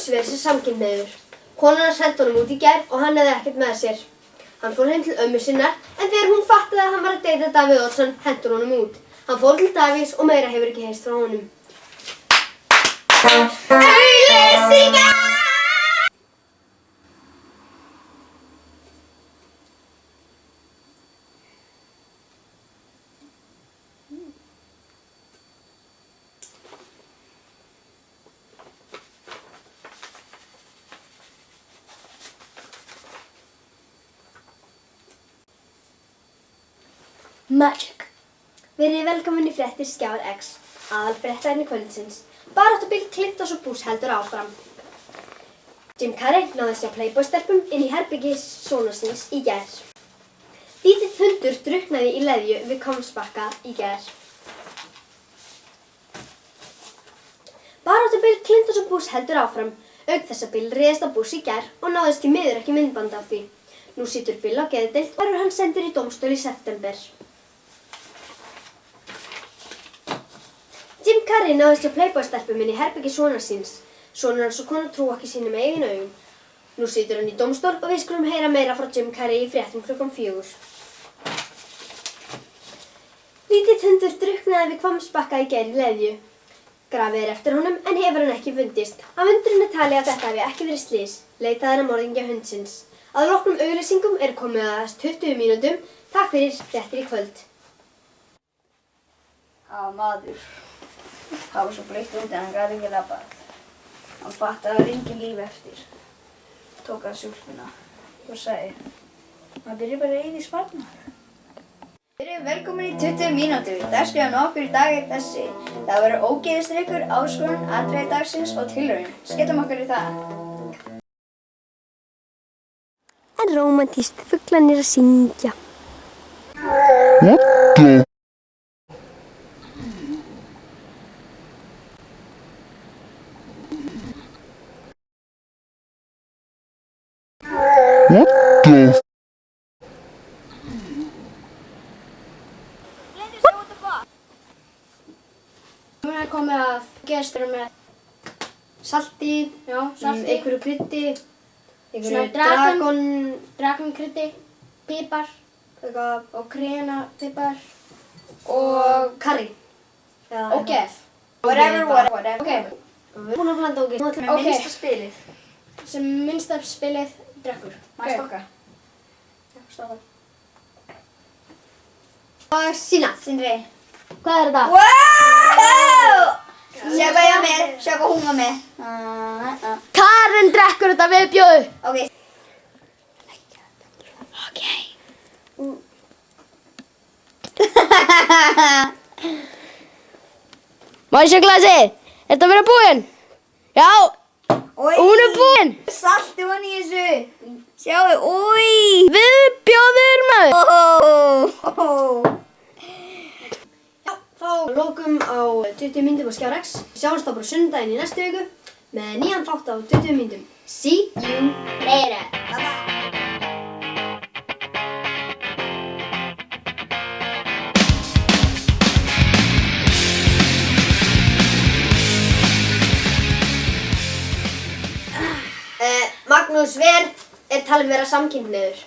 Ver sig samkynhneigður. Konan hans henti honum út í gær og hann hefði ekkert með sér. Hann fór heim til ömmu sinnar en þegar hún fattaði að hann var að deyta Davíð Oddsson hentur honum út. Hann fór til Davíðs og meira hefur ekki heyrst frá honum. Auglýsingar! Magic. Verið velkomin í fréttir Skjár X, aðalfréttaefni kvöldsins. Baráttubil Clintons og Bush heldur áfram. Jim Carrey náði sér Playboy-stelpum inn í herbergi sonar síns í gær. Lítill hundur drukknaði í leðju við Hvammsbakka í gær. Baráttubil Clintons og Bush heldur áfram. Auk þess að Bill réðst á Bush í gær og náðist því miður ekki myndband af því. Nú situr Bill á geðdeild og verður hann sendur í dómstól í september. Jim Carrey náðist hjá Playboy-stelpum inn í herbergi sonar síns. Sonur hans og kona trúa ekki sínum eigin augum. Nú situr hann í dómstól og við skulum heyra meira frá Jim Carrey í fréttum klukkan 4. Lítill hundur drukknaði við Hvammsbakka í gær í leðju. Grafið er eftir honum en hefur hann ekki fundist. Af hundurinn er talið að þetta hafi ekki verið slys. Leitað er að morðingja hundsins. Að loknum auglýsingum er komið að 20 mínútum. Takk fyrir fréttir í kvöld. Maður. Það var svo bleikt undir hann gat ekki labbað. Hann fattaði að það var engin líf eftir. Tók að súlpuna og sagði: maður byrjar bara að eyða í sparnaði. Velkomin í 20 mínútur. Dagskráin okkur í dag er þessi. Það verður ógeðisdrykkur, áskorun, atriði dagsins og tilraun. Skellum okkur í það. En rómantískt, fuglarnir að syngja. Nú er komið að gestur með Salti, einhverju kryddi, einhverju dragonkryddi, pipar og krenapipar og karrí. og geð. Whatever. Ok, Við erum búin að blanda ógeð. Með minnsta spilið. sem minnst af spilið drekkur. Maður stokka. Stoppa. Og sína. Sindri. Hvað er þetta? Wow! Sjá hvað ég var með. Sjá hvað hún var með. Karen drekkur þetta viðbjóðu. Ok. Má ég sjá glasið? Er þetta að vera búinn? Já, hún er búinn. Salti var í þessu. Sjáu, úi. Viðbjóður maður. Já, Þá lokum á 20 mínútum á Skjár X. Sjáumst þá bara sunnudaginn í næstu viku með nýjan þátt á 20 mínútum. See you later. Magnús Ver er talið vera samkynhneigður.